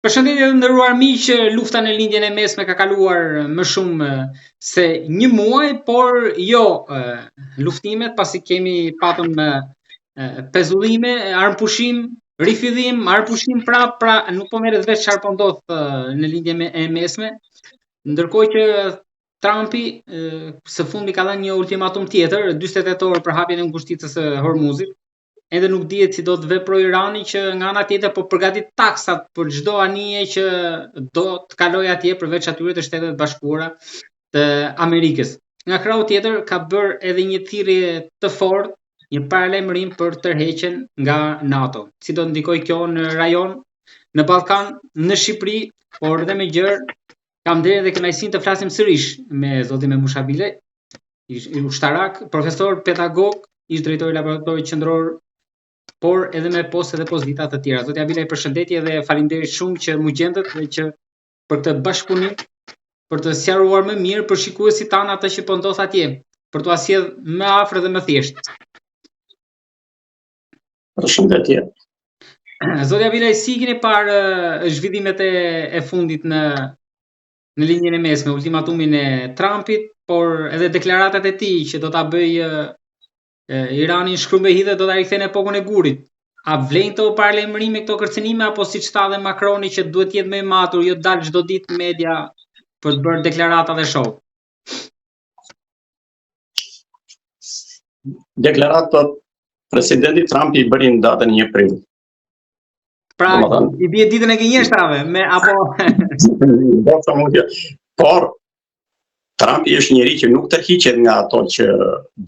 Përshëndetje të nderuar miq, lufta në lindjen e mesme ka kaluar më shumë se një muaj, por jo luftimet, pasi patëm pezullime, armpushim, rifillim, armpushim prap, pra nuk po merret vesh çfarë po ndodh në lindjen e mesme, ndërkohë që Trumpi së fundi ka dhënë një ultimatum tjetër, 48 orë për hapjen e ngushticës së Hormuzit. Edhe nuk dihet si do të veprojë Irani, që nga ana tjetër po përgatit taksat për çdo anije që do të kalojë atje përveç atyre të Shtetet Bashkuara të Amerikës. Nga krau tjetër ka bërë edhe një thirrje të fortë, një paralajmërim për tërheqjen nga NATO. Si do të ndikojë kjo në rajon, në Ballkan, në Shqipëri, por edhe me gjërë, kam dhe kënaqësinë të flasim sërish me zotin Memushabile, ish ushtarak, profesor, pedagog, ish drejtori i laboratorit qendror, por edhe me poste dhe pozita të tjera. Zoti Abila, përshëndetje dhe faleminderit shumë që më gjendët dhe që për këtë bashkëpunim, për të sqaruar më mirë për shikuesit tanë atë që po ndodh atje, për t'u sjell më afër dhe më thjesht. Përshëndetje. Zoti Abila, si keni parë zhvillimet e fundit në linjën e mesme, ultimatumin e Trumpit, por edhe deklaratat e tij që do ta bëjë Irani shkrumbe hidhe, do ta rikthejnë epokën e gurit. A vlen këto paralajmërime, këto kërcënime, apo siç tha dhe Macroni që duhet të jetë më i matur, jo dal çdo ditë në media për të bërë deklarata dhe show? Deklaratat presidenti Trump i bëri në datën 1 prill. Pra, i bie ditën e gënjeshtrave me apo por Trumpi është njëri që nuk tërhiqet nga ato që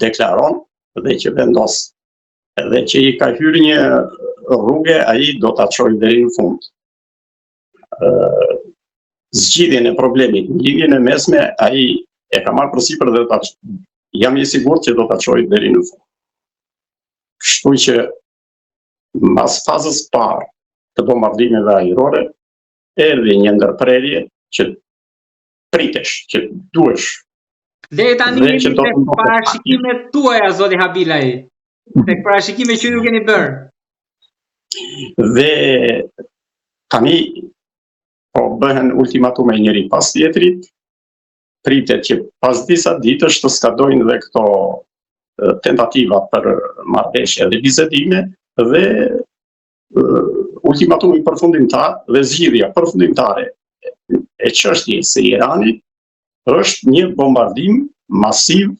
deklaron dhe që vendos, edhe që i ka hyrë një rrugë, ai do ta çojë deri në fund. Zgjidhjen e problemit, lidhjen e mesme, ai e ka marrë përsipër dhe jam i sigurt që do ta çojë deri në fund. Kështu që mbas fazës parë të bombardimeve ajrore, erdhi një ndërprerje që pritesh, që duhesh. Deri tani jemi tek parashikimet tuaja, zoti Habilaj. Tek parashikimet që ju keni bërë. Dhe tani po bëhen ultimatume njëri pas tjetrit, pritet që pas disa ditësh të skadojnë dhe këto tentativa për marrëveshje dhe bisedime, dhe ultimatumi përfundimtar dhe zgjidhja përfundimtare e çështjes së Iranit është një bombardim masiv,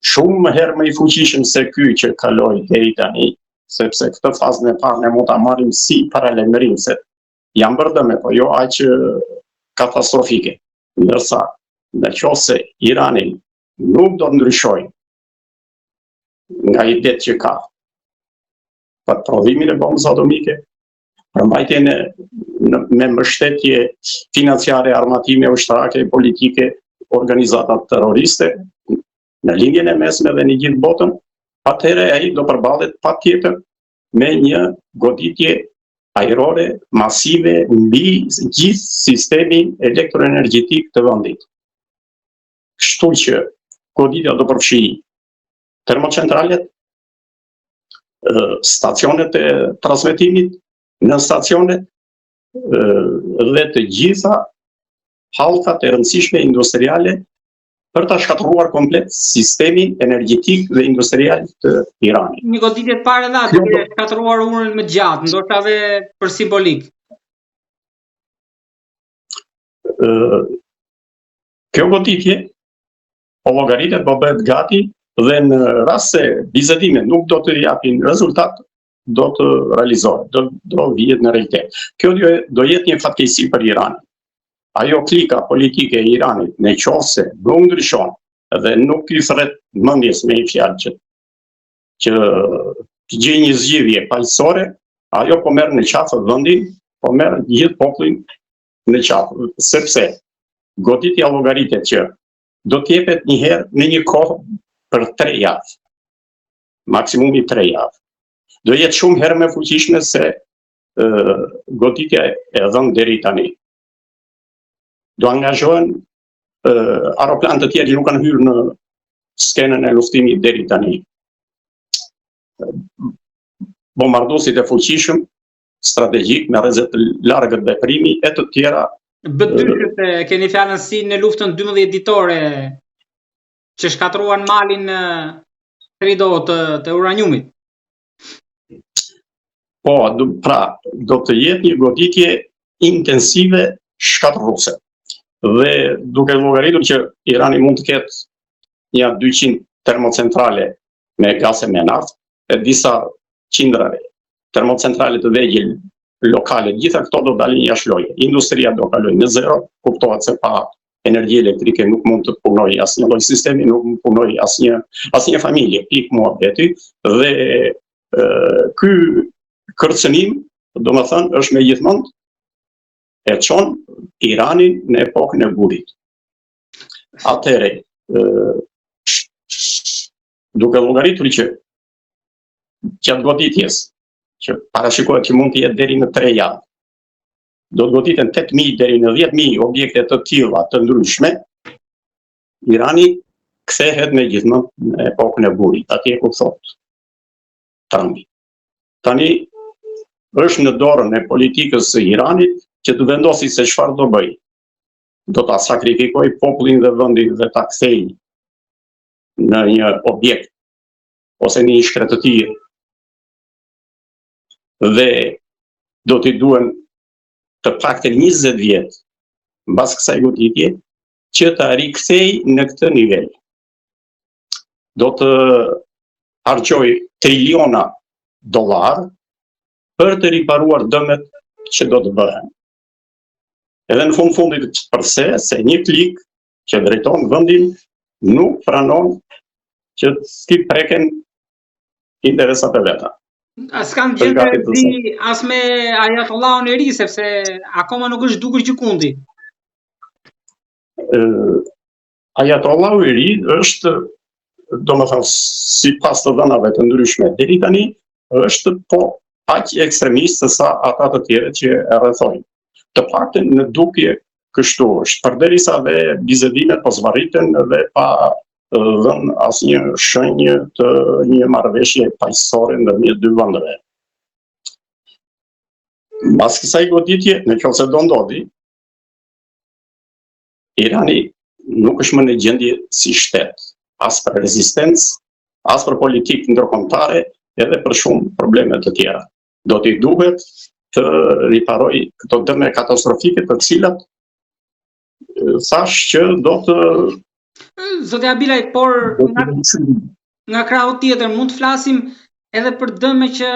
shumë më herë më i fuqishëm se ky që kaloi deri tani, sepse këtë fazën e parë ne mund ta marrim si paralajmërim, se janë bërë dëme, po jo aq katastrofike. Ndërsa nëse Irani nuk do të ndryshojë nga idetë që ka për prodhimin e bombës atomike, përmbajtjen me mbështetje financiare, armatime ushtarake, politike, organizata terroriste në linjën e mesme dhe në gjithë botën, atëherë ai do përballet patjetër me një goditje ajrore masive mbi gjithë sistemin elektroenergjetik të vendit. Kështu që goditja do përfshijë termocentralet, stacionet e transmetimit në stacionet dhe të gjitha hallkat e rëndësishme industriale për ta shkatërruar komplet sistemin energjetik dhe industrial të Iranit. Një goditje të parë dha duke shkatërruar urën më gjatë, ndoshta edhe për simbolik. Kjo goditje po llogaritet, po bëhet gati, dhe në rast se bizetimet nuk do të japin rezultat, do të realizohet, do vihet në realitet. Kjo do jetë një fatkeqësi për Iranin. Ajo klika politike e Iranit, në qoftë se nuk ndryshon dhe nuk i thret mendjes me një fjalë që të gjejë një zgjidhje paqësore, ajo po merr në qafë vendin, po merr gjithë popullin në qafë, sepse goditja llogaritet që do të jepet një herë në një kohë për 3 javë, maksimumi 3 javë. Do jetë shumë herë më fuqishme se goditja e dhënë deri tani. Do angazhohen aeroplanë të tjerë që nuk kanë hyrë në skenën e luftimit deri tani. Bombarduesit e fuqishëm, strategjik me rrezik të largët veprimi e të tjera. B2 keni fjalën si në luftën 12 ditore që shkatruan malin të uraniumit. Po, do të jetë një goditje intensive shkatërruese. Dhe duke llogaritur që Irani mund të ketë një 200 termocentrale me gaz e me naftë, e disa qindra termocentrale të vegjël lokale, gjitha këto do dalin jashtë loje. Industria do kalojë në zero, kuptohet se pa energji elektrike nuk mund të punojë asnjë lloj sistemi, nuk mund të punojë asnjë familje, pikë muhabeti, dhe ky kërcënim, domethënë, është megjithmonë e çon Iranin në epokën e burit. Atëherë, duke llogaritur që gjatë goditjes, që parashikohet që mund të jetë deri në 3 javë, do të goditen 8.000 deri në 10.000 objekte të tilla të ndryshme, Irani kthehet megjithmonë në epokën e burit, atje ku thot Trumpi. Tani është në dorën e politikës së Iranit që të vendosi se çfarë do bëj. Do ta sakrifikoj popullin dhe vendin dhe ta kthejë në një objekt ose në një shkretëtir. Dhe do t'i duhen të paktën 20 vjet mbas kësaj goditje që ta rikthej në këtë nivel. Do të harxoj triliona dollar për të riparuar dëmet që do të bëhen. Edhe në fundit përse se një klik që drejton vendin nuk pranon që t'i preken interesat e veta. S'kan gjendë di as me Ajatollahun e ri, sepse akoma nuk është dukur gjikundi. Ajatollahu i ri është, domethënë, sipas të dhënave të ndryshme deri tani, është po aq ekstremist sa ata të tjerë që e rrethojnë. Të paktën në dukje kështu është, përderisa dhe bizedimet po zvarriten dhe pa dhënë asnjë shenjë të një marrëveshje paqësore ndërmjet dy vendeve. Mbas kësaj goditje, nëse do ndodhi, Irani nuk është më në gjendje si shtet, as për rezistencë, as për politikë ndërkombëtare, edhe për shumë probleme të tjera. Do t'i duhet të riparoj këto dëme katastrofike të cilat thash që do të... Zoti Abilaj, por nga krahu tjetër mund të flasim edhe për dëme që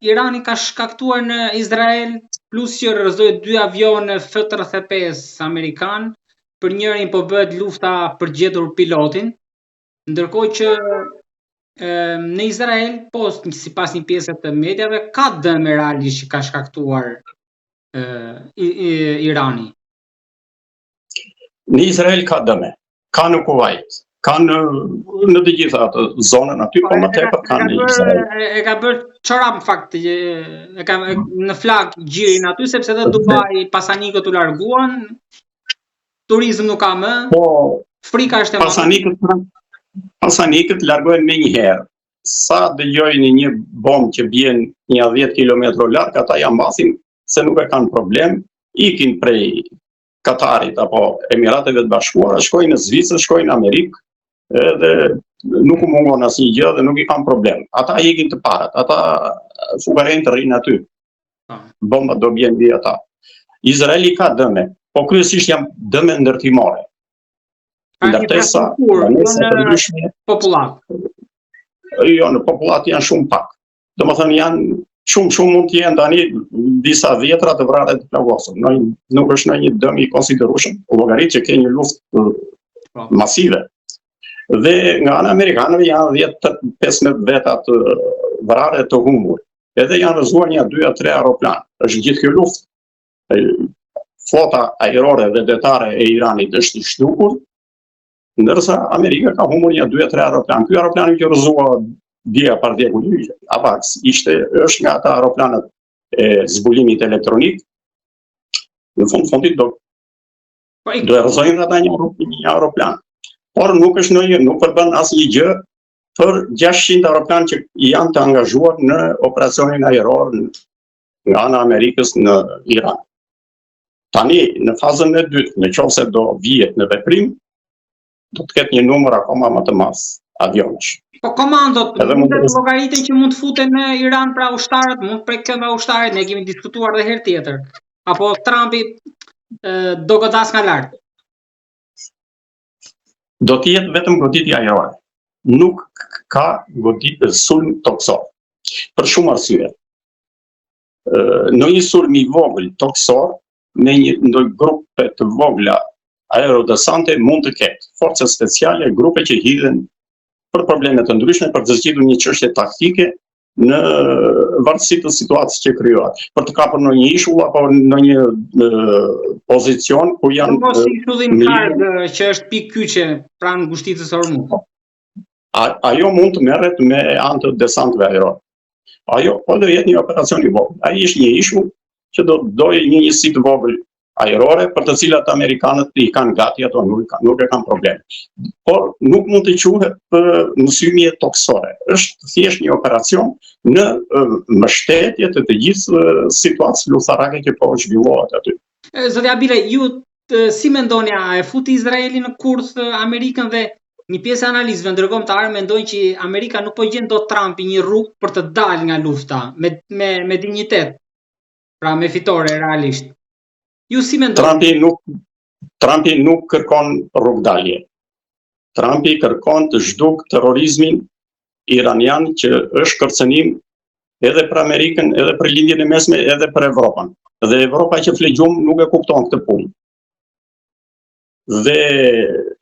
Irani ka shkaktuar në Izrael, plus që rrëzoi 2 avione F-35 amerikan, për njërin po bëhet lufta për gjetur pilotin, ndërkohë që në Izrael, po sipas një pjese të mediave, ka dëme realisht që ka shkaktuar Irani. Në Izrael ka dëme, ka në Kuvajt, ka në të gjitha ato zonën aty, po më tepër ka në Izrael. E ka bërë çorap në fakt, e ka në flag gjirin aty, sepse edhe Dubai pasanikët u larguan, turizëm nuk ka më, frika është e madhe. Pasanikët largohen me njëherë. Sa dëgjojnë një bombë që bjen një 10 kilometro larg, ata ja mbasin se nuk e kanë problem, ikin prej Katarit apo Emirateve të Bashkuara, shkojnë në Zvicër, shkojnë në Amerikë, edhe nuk u mungon asnjë gjë dhe nuk i kanë problem. Ata ikin të parat, ata fugarejnë të rrinë aty. Bomba do bjen mbi ata. Izraeli ka dëme, po kryesisht janë dëme ndërtimore. Ndërtesa, banesa të ndryshme, popullat. Jo, në popullat janë shumë pak. Domethënë janë shumë mund të jenë tani disa dhjetra të vrarë të plagosur. Nuk është një dëm i konsiderueshëm, llogarit që ke një luftë masive. Dhe nga ana amerikanëve janë 10-15 veta të vrarë të humbur. Edhe janë rrëzuar një 2-3 aeroplan. Është gjithë kjo luftë. Flota ajrore dhe detare e Iranit është i shtukur, ndërsa Amerika ka humbur një 2-3 aeroplan. Ky aeroplan që rrëzua dia par djeku Avax është nga ata aeroplanët e zbulimit elektronik. Në fundit do e rrëzojnë ata një aeroplan. Por nuk përbën asnjë gjë për 600 aeroplan që janë të angazhuar në operacionin ajror nga ana e Amerikës në Iran. Tani, në fazën e dytë, nëse do vihet në veprim, do të ketë një numër akoma më të madh avionesh. Po komandot mund të llogaritën që mund të futen në Iran pra ushtarët, mund të prekën nga ushtarët, ne kemi diskutuar edhe herë tjetër. Apo Trumpi do godas nga lart. Do të jetë vetëm goditje ajrore. Nuk ka goditje sulm toksor. Për shumë arsye. Në një sulm i vogël toksor, me një grupe të vogla aerodesante mund të ketë forca speciale, grupe që hidhen për probleme të ndryshme, për të zgjidhur një çështje taktike në varësi të situatës që krijohet, për të kapur në një ishull apo në një pozicion ku janë mos ishullin që është pikë kyçe pranë ngushticës së Hormuz. Ajo mund të merret me anë të desantëve ajror. Ajo po do jetë një operacion i vogël. Ai është një ishull që do dojë një njësi të vogël ajrore për të cilat amerikanët i kanë gati ato, nuk e kanë problem. Por nuk mund të quhet mësymje toksore. Është thjesht një operacion në mbështetje të gjithë situatës luftharake që po zhvillohet aty. Zoti Abile, ju si mendoni, a e futi Izraeli në kurth Amerikën dhe një pjesë e analizëve ndërkombëtare mendojnë që Amerika nuk po gjen dot Trumpi një rrugë për të dalë nga lufta me dinjitet, pra me fitore realisht. Ju si mendoni? Trumpi nuk kërkon rrugdalje. Trumpi kërkon të zhduk terrorizmin iranian që është kërcënim edhe për Amerikën, edhe për lindjen e mesme, edhe për Evropën. Dhe Evropa që flegjum nuk e kupton këtë punë. Dhe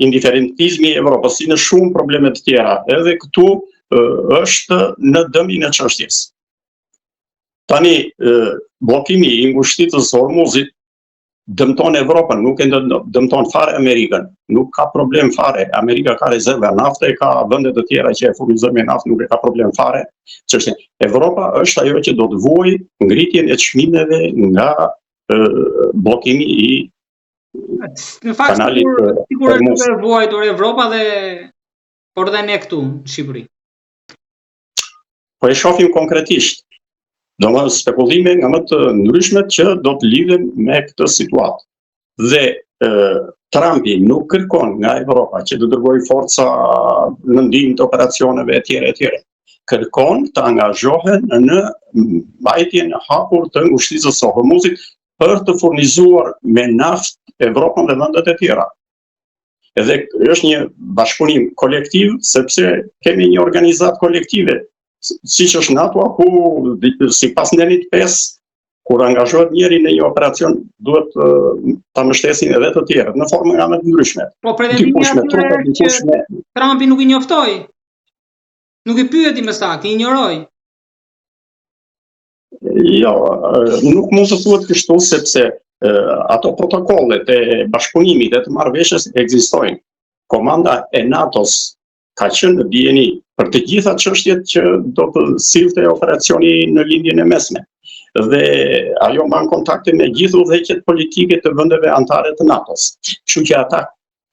indiferentizmi i Evropës, si në shumë probleme të tjera, edhe këtu është në dëmin e çështjes. Tani, bllokimi i ngushticës së Hormuzit dëmton Evropën, nuk e dëmton fare Amerikën. Nuk ka problem fare. Amerika ka rezerva nafte, ka vende të tjera që e furnizojnë me naftë, nuk e ka problem fare. Çështja. Evropa është ajo që do të vuajë ngritjen e çmimeve nga bllokimi i në fakt sigur është e vuajtur Evropa por dhe ne këtu në Shqipëri. Po e shohim konkretisht. Domethënë spekulime nga më të ndryshmet që do të lidhen me këtë situatë. Dhe Trumpi nuk kërkon nga Evropa që të dërgojë forca në ndihmë të operacioneve etj. Kërkon të angazhohen në mbajtjen e hapur të ngushticës së Hormuzit për të furnizuar me naftë Evropën dhe vendet e tjera. Edhe është një bashkëpunim kolektiv, sepse kemi një organizatë kolektive, siç është NATO, ku sipas Nenit 5, kur angazhohet njëri në një operacion, duhet ta mbështesin edhe të tjerët në forma nga më të ndryshme. Po pretendimi që Trumpi nuk i njoftoi. Nuk i pyeti më saktë, i injoroi. Jo, nuk mund të thuhet kështu, sepse ato protokollet e bashkëpunimit e të marrëveshjes ekzistojnë. Komanda e NATO-s ka qenë në dijeni për të gjitha çështjet që do të sillte operacioni në lindjen e mesme. Dhe ajo mban kontakte me gjithë udhëheqjet politike të vendeve anëtare të NATO-s. Kështu që ata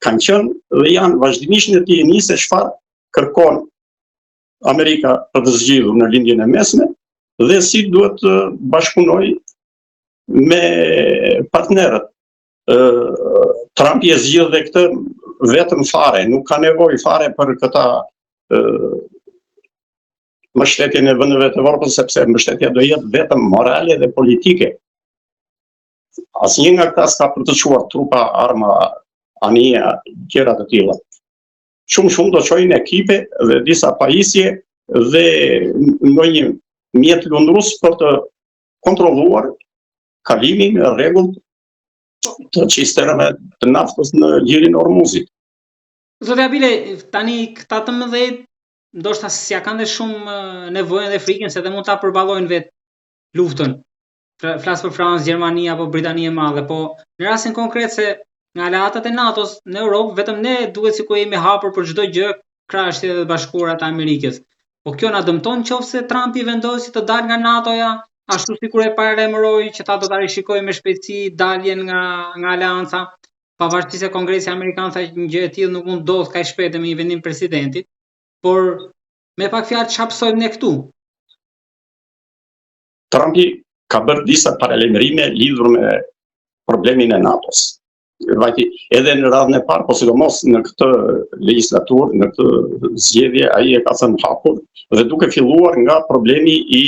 kanë qenë dhe janë vazhdimisht në dijeni se çfarë kërkon Amerika për të zgjidhur në lindjen e mesme dhe si duhet të bashkëpunojë me partnerët. Trumpi e zgjidh dhe këtë vetëm fare, nuk ka nevojë fare për këta mbështetjen e vendeve të Evropës, sepse mbështetja do jetë vetëm morale dhe politike. Asnjë nga këta s'ka për të çuar trupa, arma, anija, gjëra të tilla. Shumë do çojnë ekipe dhe disa pajisje dhe ndonjë mjet lundrues për të kontrolluar kalimin e rregullt të cisternave të naftës në lirin e Hormuzit. Zoti Abile, tani këta të mëdhenj ndoshta s'ja kanë dhe shumë nevojën dhe frikën se mund ta përballojnë vetë luftën. Flas për Francë, Gjermani apo Britani e Madhe, po në rastin konkret se nga aleatët e NATO-s në Europë vetëm ne duhet sikur jemi hapur për çdo gjë krahas Shtetet e Bashkuara të Amerikës. Po kjo na dëmton nëse Trumpi vendosi të dalë nga NATO-ja, ashtu sikur e paralajmëroi që ta do ta rishikojë me shpejtësi daljen nga aleanca, pavarësisht se Kongresi Amerikan tha që një gjë e tillë nuk mund ndodh kaq shpejt me një vendim presidentit, por me pak fjalë çfarë psojmë ne këtu? Trumpi ka bërë disa paralajmërime lidhur me problemin e NATO-s. Edhe në radhën e parë, po sidomos në këtë legjislaturë, në këtë zgjedhje, ai e ka thënë hapur dhe duke filluar nga problemi i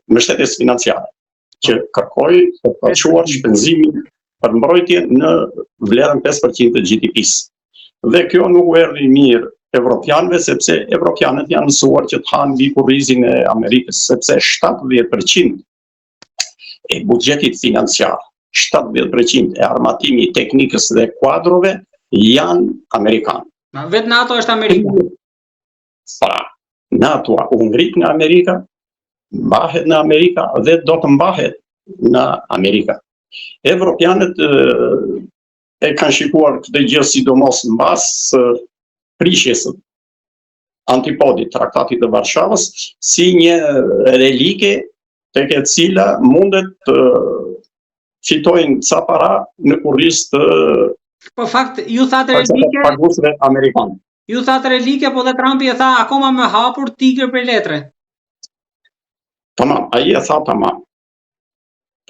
mbështetjes financiare, që kërkoi të përquar shpenzimin për mbrojtje në vlerën 5% të GDP-s. Dhe kjo nuk u erdhi mirë evropianëve, sepse evropianët janë mësuar që të hanë mbi kurrizin e Amerikës, sepse 70% e buxhetit financiar, 70% e armatimit, teknikës dhe kuadrove janë amerikanë. Vetë NATO është Amerika. Pra, NATO-a u ngrit nga Amerika, mbahet në Amerika dhe do të mbahet në Amerika. Evropianët e kanë shikuar këtë gjë sidomos mbas prishjes antipodit traktatit të Varshavës si një relike tek e cila mundet të fitojnë ca para në kurriz të Po fakt, ju thatë relike, pagusëve amerikanë. Ju thatë relike, po dhe Trumpi e tha akoma më hapur tigër për letre. Tamam, ai e tha tamam.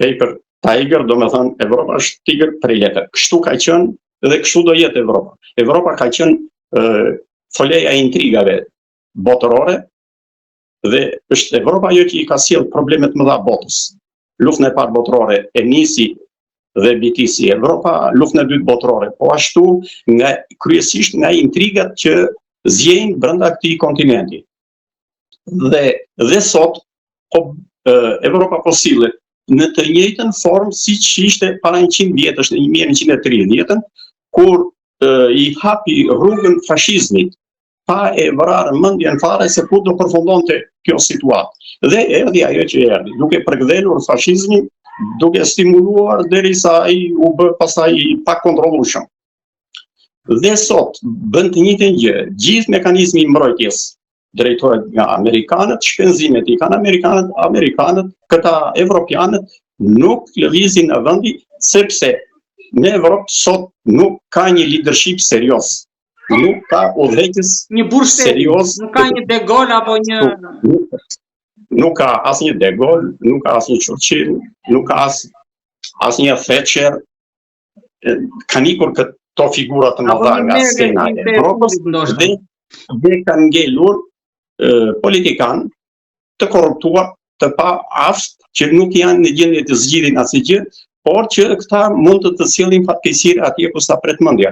Paper tiger, do me thënë, Evropa është tigër për letre. Kështu ka qenë dhe kështu do jetë Evropa. Evropa ka qenë foleja e intrigave botërore dhe është Evropa jo që i ka sjell problemet më dha botës. Luftën e parë botërore e nisi dhe bitisi Evropa, luftën e dytë botërore, po ashtu kryesisht nga intrigat që zjejnë brenda këtij kontinenti. Dhe sot Evropa po sillet në të njëjtën formë siç ishte para 100 vjetësh, në 1930-ën, kur i hapi rrugën fashizmit, pa e vrarë mendjen fare se ku do përfundonte kjo situatë. Dhe erdhi ajo që erdhi, duke përkthyer fashizmin, duke stimuluar derisa ai u bë pastaj pa kontrollueshëm. Dhe sot bën të njëjtën gjë, gjithë mekanizmi i mbrojtjes drejtohet nga amerikanët, shpenzimet i kanë amerikanët, këta evropianët nuk lëvizin në vendi, sepse në Evropë sot nuk ka një leadership serioz. Nuk ka udhëheqës serioz. Nuk ka një De Gaulle apo një... Nuk ka asnjë De Gaulle, nuk ka asnjë Churchill, nuk ka asnjë Thatcher. Kanë ikur këto figura të mëdha nga scena e Evropës dhe kanë ngelur politikan të korruptuar, të pa aftë, që nuk janë në gjendje të zgjidhin asgjë, por që këta mund të sjellin fatkeqësi atje ku sa pret mendja.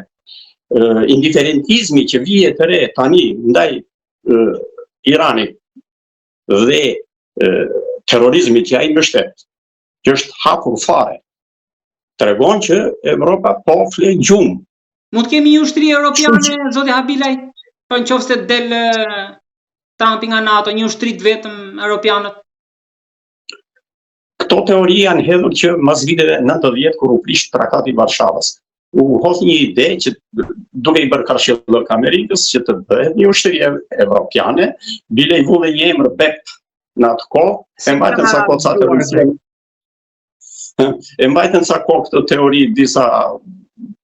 Indiferentizmi që vije të re tani ndaj Iranit dhe terrorizmi që ai mbështet, që është hapur fare, tregon që Evropa po fle gjumë. Mund të kemi një ushtri europiane, zoti Habilaj, po nëse del Trumpi nga NATO, një ushtri vetëm europianët? Këto teori janë hedhur që mas viteve 90 kur u prish trakati i Varshavës. U hodh një ide që duke i bërë karshillok Amerikës që të bëhet një ushtri evropiane, bile i vulli një emër BEP në atë kohë, e mbajtën sa kohë këtë teori disa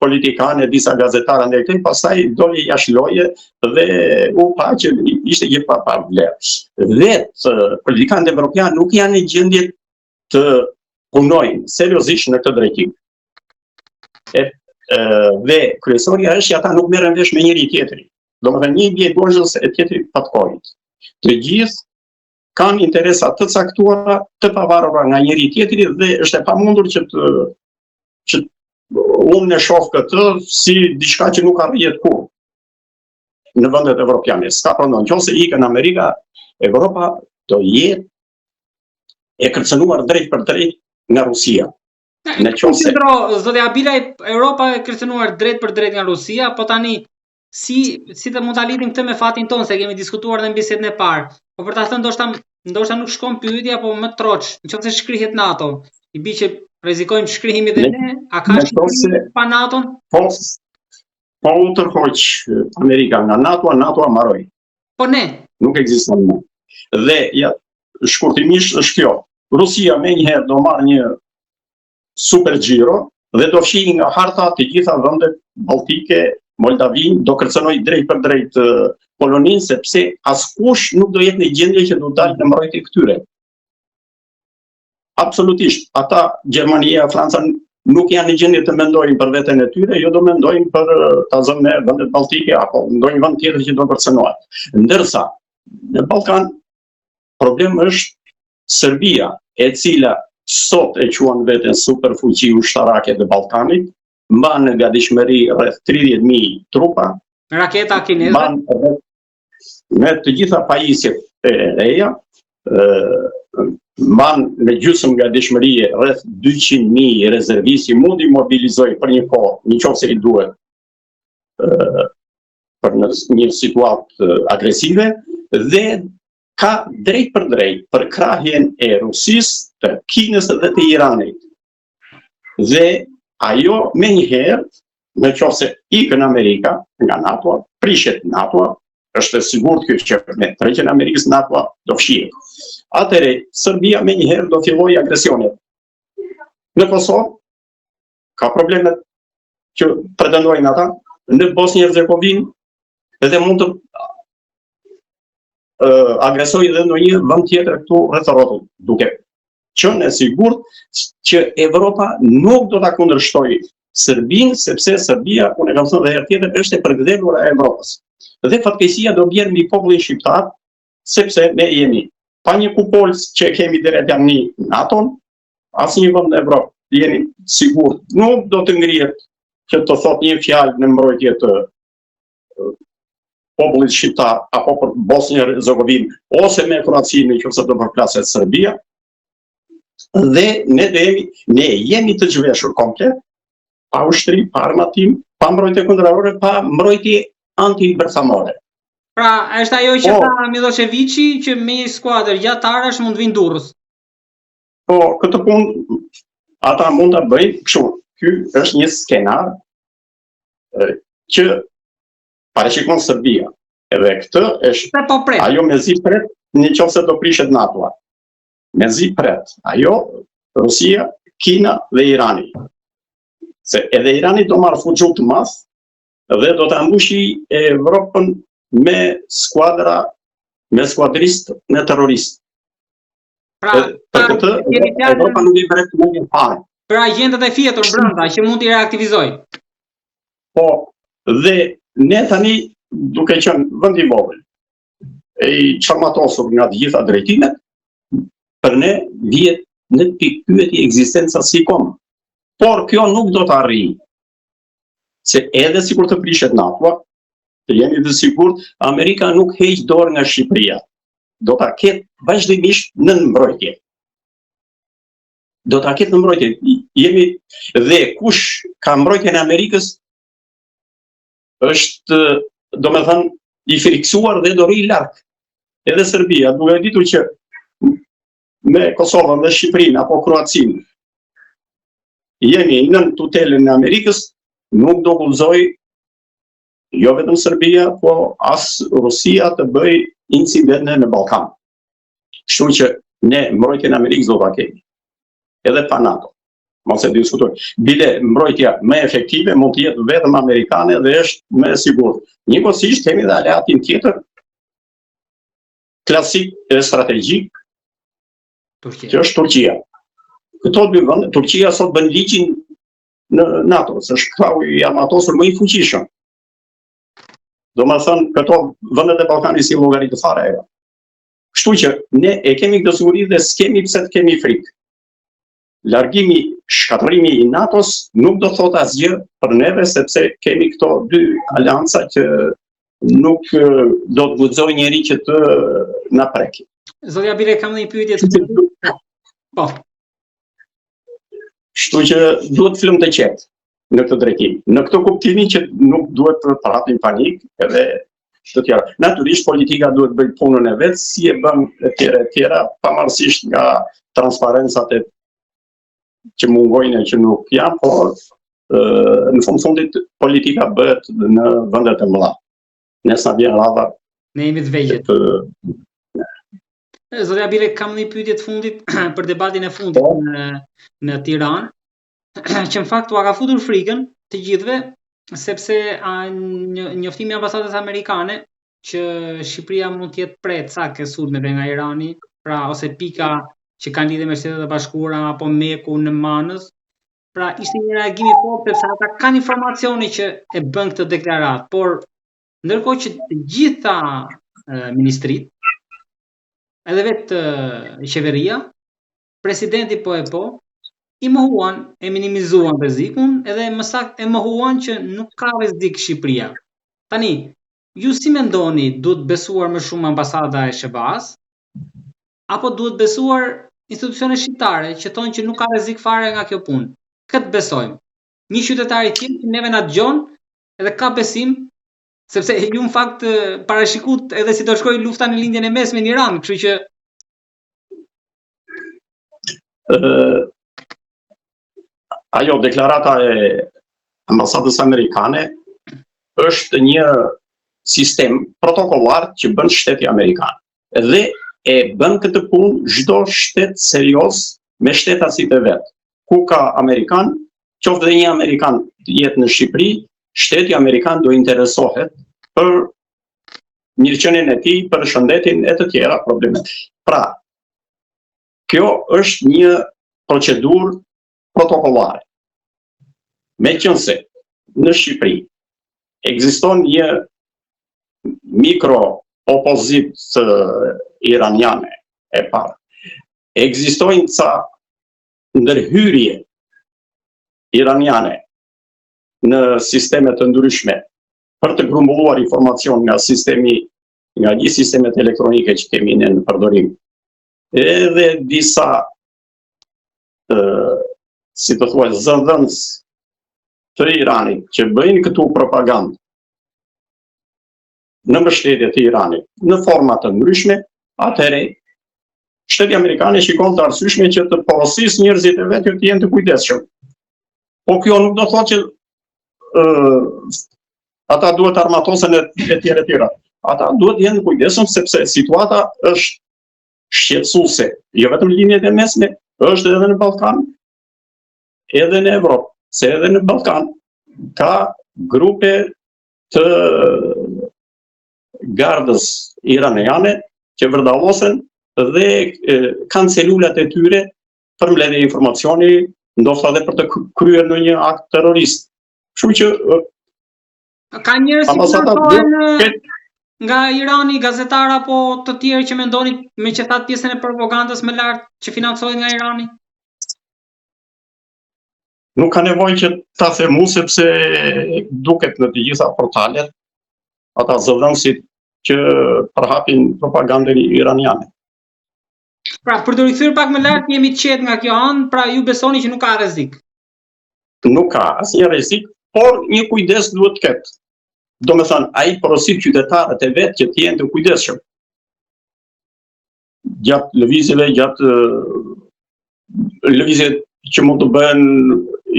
politikanë, disa gazetarë ndaj këtij, pastaj doli jashtë loje dhe u pa që ishte gjë pa vlerë. Vetë politikanët evropianë nuk janë në gjendje të punojnë seriozisht në këtë drejtim. Dhe kryesorja është që ata nuk merren vesh me njëri tjetrin. Domethënë një bie gorgës e tjetri patkorit. Të gjithë kanë interesa të caktuara, të pavarura nga njëri tjetri dhe është e pamundur që unë e shoh këtë si diçka që nuk arrihet kurrë në vendet evropiane. S'ka problem. Nëse ikën në Amerika, Evropa do jetë e kërcënuar drejt për drejt nga Rusia. Zoti Abilaj, Europa e kërcënuar drejt për drejt nga Rusia, po tani si të mund ta lidhim këtë me fatin tonë, se kemi diskutuar edhe në bisedën e parë. Po për ta thënë ndoshta nuk shkon pyetja, po më troç, nëse shkrihet NATO, i bi që rrezikojmë shkrihimi dhe ne, a ka shkrim pa NATO-n? Po u tërhoq Amerika nga NATO-a mbaroi. Po ne. Nuk ekziston më. Dhe shkurtimisht është kjo. Rusia menjëherë do marrë një super xhiro dhe do fshijë nga harta të gjitha vendet balltike, Moldavin, do kërcënoj drejt për drejt Polonin, sepse askush nuk do jetë në gjendje që do dalë në mbrojtje këtyre. absolutisht, ata Gjermania, Franca nuk janë në gjendje të mendojnë për veten e tyre, jo do mendojnë për ta zënë me vendet balltike apo ndonjë vend tjetër që do përcënohet. Ndërsa në Ballkan problemi është Serbia, e cila sot e quan veten superfuqi ushtarake të Ballkanit, mban në gatishmëri rreth 30.000 trupa, Raketa kineze. Me të gjitha pajisjet e reja, mban në gjysmë gatishmëri rreth 200.000 rezervistë mund i mobilizoj për një kohë, nëse i duhet, për një situatë agresive, dhe ka drejt për drejt për krahjen e Rusisë, të Kinës dhe të Iranit. Dhe ajo me njëherë, nëse ikën Amerika nga NATO, prishet NATO, është e sigurt që me tërheqjen e Amerikës NATO do fshihet. Atëherë Serbia me njëherë do fillojë agresionet. Në Kosovë ka problemet që pretendojnë ata, në Bosnjë-Hercegovinë edhe mund të agresojë edhe ndonjë vend tjetër këtu rreth rrotull, duke qenë e sigurt që Evropa nuk do ta kundërshtojë Serbinë, sepse Serbia, unë e kam thënë edhe herë tjetër, është e përgdhelur e Evropës. Dhe fatkeqësia do bjerë mbi popullin shqiptar, sepse ne jemi pa një kupolës që kemi drejt janë NATO-n, asnjë vend në Evropë, jeni sigurt, nuk do të ngrihet që të thot një fjalë në mbrojtje të popullit shqiptar apo për Bosnjë-Hercegovinë ose me Kroacinë nëse do përplaset Serbia. Dhe ne jemi të zhveshur komplet, pa ushtri, pa armatim, pa mbrojtje kundërore, pa mbrojtje anti-bërthamore. Pra, është ajo që tha Miloševiqi që me një skuadër gjatë arash mund vinë Durrës. Po, këtë punë ata mund ta bëjnë kështu. Ky është një skenar që parashikon Serbia. Edhe këtë është ajo mezi pret nëse do prishet NATO. Mezi pret ajo Rusia, Kina dhe Irani. Se edhe Irani do marrë fuxhu të madh dhe do ta mbushi Evropën me skuadristë në terroristë. Për këtë Evropa nuk i bëret më një parë. Për agentët e fjetur brenda që mund t'i reaktivizoj. Po, dhe ne tani duke qenë vend i vogël, i çarmatosur nga të gjitha drejtimet, për ne vjet në pikë pyetje ekzistenca si kom. Por kjo nuk do të arrijë. Se edhe sikur të prishet NATO, të jeni të sigurt, Amerika nuk heq dorë nga Shqipëria. Do ta ketë vazhdimisht në mbrojtje. Do ta ketë në mbrojtje. Jemi dhe kush ka mbrojtjen e Amerikës është, domethënë, i friksuar dhe do rri larg. Edhe Serbia, duke ditur që me Kosovën dhe Shqipërinë apo Kroacinë jemi nën tutelën e Amerikës, nuk do guxoj jo vetëm Serbia, po as Rusia të bëj incidente në Ballkan. Kështu që ne mbrojtjen e Amerikës do ta kemi. Edhe pa NATO. Mos e diskutoj. Bile mbrojtja më efektive mund të jetë vetëm amerikane dhe është më e sigurt. Njëkohësisht kemi dhe aleatin tjetër klasik e strategjik, që është Turqia. Këto dy vende, Turqia sot bën ligjin në NATO, se është krahu i armatosur më i fuqishëm. Domethënë, këto vendet e Ballkanit si llogaritë fare ajo. Kështu që ne e kemi këtë siguri dhe s'kemi pse të kemi frikë. Largimi, shkatërrimi i NATO-s nuk do thot asgjë për neve, sepse kemi këto dy alianca që nuk do të guxojë njeri që të na preki. Zotja Bile, kam një pyetje të po. Kështu që duhet film të qetë në këtë drejtim. Në këtë kuptimin që nuk duhet të paratim panik edhe të tjera. Natyrisht politika duhet bëj punën e vet, si e bën e tjera, pavarësisht nga transparencat që mungojnë e që nuk janë, por në fundit politika bëhet në vendet e mëdha. Nesa vjen radha. Ne jemi të vegjël. Zotja Bile, kam një pyetje të fundit për debatin e fundit në Tiranë, që në fakt u ka futur frikën të gjithëve, sepse njoftimi i ambasadës amerikane që Shqipëria mund të jetë pret sa ke sulmeve nga Irani, pra ose pika që kanë lidhje me Shtetet e Bashkuara apo Meku në Manës. Pra ishte një reagim i fortë sepse ata kanë informacione që e bën këtë deklaratë, por ndërkohë që të gjitha ministrit, edhe vetë qeveria, presidenti po, i mohuan, e minimizuan rrezikun, edhe më saktë e mohuan që nuk ka rrezik Shqipëria. Tani, ju si mendoni, duhet besuar më shumë ambasada e SBA-s, apo duhet besuar institucionet shqiptare që thonë që nuk ka rrezik fare nga kjo punë? Këtë besojmë. Një qytetar i tillë që neve na dëgjon edhe ka besim, sepse ju në fakt parashikut edhe si do shkojë lufta në lindjen e mesme në Iran, kështu që ajo deklarata e ambasadës amerikane është një sistem protokollar që bën shteti amerikan. Dhe e bën këtë punë çdo shtet serioz me shtetasit e vet. Ku ka Amerikan, qoftë dhe një Amerikan jetë në Shqipëri, shteti Amerikan do interesohet për mirëqenien e tij, për shëndetin e të tjera problemet. Pra, kjo është një procedurë protokollare. Meqense në Shqipëri ekziston një mikro-opozitë iraniane e parë. Ekzistojnë ca ndërhyrje iraniane në sisteme të ndryshme për të grumbulluar informacion nga gjithë sistemet elektronike që kemi në përdorim. Edhe disa si të thuaj zëdhënës të Iranit që bëjnë këtu propagandë në mbështetje të Iranit në forma të ndryshme, atëherë Shteti Amerikan e shikon të arsyeshme që të porosisë njerëzit e vetë të jenë të kujdesshëm. Po kjo nuk do thotë që ata duhet armatosen e tjera. Ata duhet jenë të kujdesshëm sepse situata është shqetësuese, jo vetëm në linjet e mesme, është edhe në Ballkan, edhe në Evropë, se edhe në Ballkan ka grupe të gardës iraniane që vërdallosen dhe kanë celulat e tyre për mbledhje informacioni, ndoshta edhe për të kryer ndonjë akt terrorist. Kështu që ka njerëz që nga Irani, gazetar apo të tjerë që mendoni me që thatë pjesën e propagandës më lart që financohet nga Irani? Nuk ka nevojë që ta themu sepse duket në të gjitha portalet ata zëdhënësit që përhapin propagandën iraniane. Pra, për të rikthyer pak më lart, jemi të qetë nga kjo anë, pra ju besoni që nuk ka rrezik. Nuk ka asnjë rrezik, por një kujdes duhet të ketë. Domethënë, ai porosit qytetarët e vet që të jenë të kujdesshëm. Gjatë lëvizjeve, lëvizjet që mund të bëhen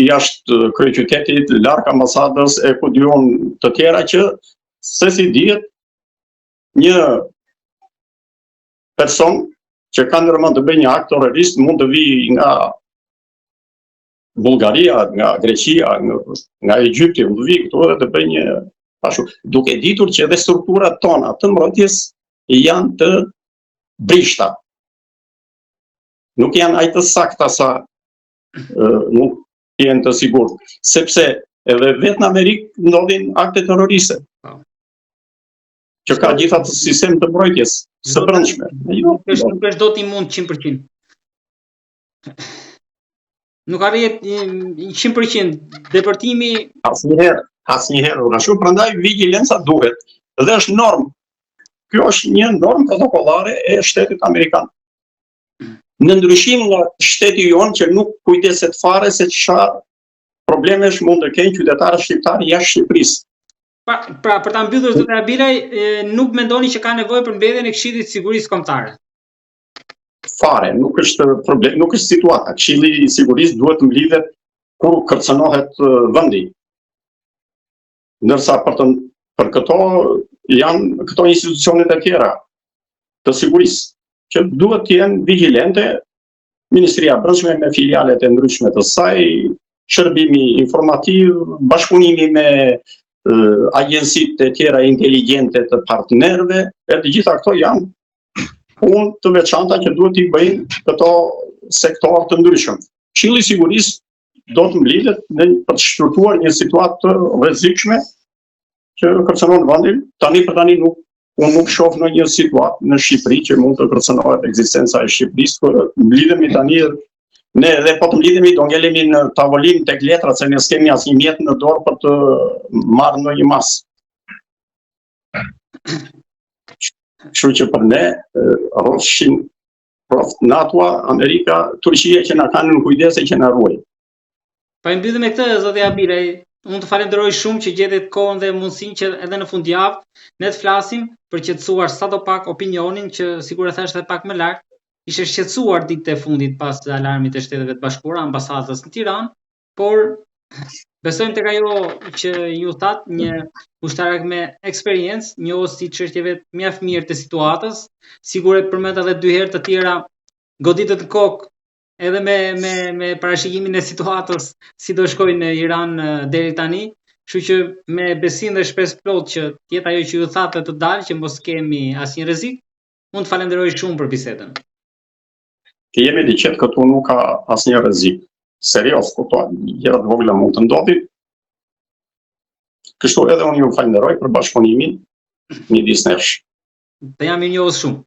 jashtë kryeqytetit, larg ambasadës e ku diun të tjera që sesi dihet një person që ka ndërmend të bëjë një akt terrorist mund të vijë nga Bullgaria, nga Greqia, nga Egjipti, mund të vijë këtu dhe të bëjë një ashtu, duke ditur që edhe strukturat tona të mbrojtjes janë të brishta. Nuk janë aq të sakta sa nuk janë të sigurt, sepse edhe vetë në Amerikë ndodhin akte terroriste. Që ka gjitha të sistem të mbrojtjes së brendshme. Nuk është dot imund 100%. Nuk arrihet 100% depërtimi. Asnjëherë, ashtu prandaj vigjilenca duhet. Dhe është normë. Kjo është një normë protokollare e shtetit amerikan. Në ndryshim nga shteti jonë që nuk kujdeset fare se çfarë problemesh mund të kenë qytetarët shqiptarë jashtë Shqipërisë. Pra, për ta mbyllur zotë Abilaj, nuk mendoni që ka nevojë për mbledhjen e Këshillit të Sigurisë Kombëtare? Fare, nuk është problem, nuk është situata. Këshilli i Sigurisë duhet të mblidhet kur kërcënohet vendi. Ndërsa për këto janë këto institucionet e tjera të sigurisë që duhet të jenë vigjilente, Ministria e Brendshme me filialet e ndryshme të saj, shërbimi informativ, bashkëpunimi me agjensitë e tjera inteligjente të partnerëve, e të gjitha këto janë punë të veçanta që duhet t'i bëjnë këto sektorë të ndryshëm. Këshilli i Sigurisë do të mblidhet për të shturtuar një situatë të rrezikshme që kërcënon vendin. Tani unë nuk shoh në një situatë në Shqipëri që mund të kërcënohet ekzistenca e Shqipërisë, kur mblidhemi tani ne edhe po të mblidhemi do ngelemi në tavolinë tek letrat se ne s'kemi asnjë mjet në dorë për të marrë ndonjë mas. Kështu që për ne rrofshin NATO, Amerika, Turqia që na kanë në kujdes e që na ruajnë. Pa i mbyllëm me këtë, zoti Abilaj, unë të falenderoj shumë që gjetet kohën dhe mundësinë që edhe në fundjavë ne të flasim për qetësuar sadopak opinionin që sikur e thash edhe pak më lart, ishte shqetësuar ditët e fundit pas alarmit të Shteteve të Bashkuara, ambasadës në Tiranë, por besojmë tek ajo që ju thatë, një ushtarak me eksperiencë, njohës si çështjeve mjaft mirë të situatës, sigur e përmend edhe 2 herë të tjera goditët në kokë edhe me parashikimin e situatës si do shkojnë në Iran deri tani, kështu që me besim dhe shpresë plot që të jetë ajo që ju thatë të dalë, që mos kemi asnjë rrezik, unë të falenderoj shumë për bisedën. Të jemi të qetë këtu nuk ka asnjë rrezik. Serioz, kuptohet, gjëra të vogla mund të ndodhin. Kështu edhe unë ju falenderoj për bashkëpunimin midis nesh. Të jam i njohës shumë.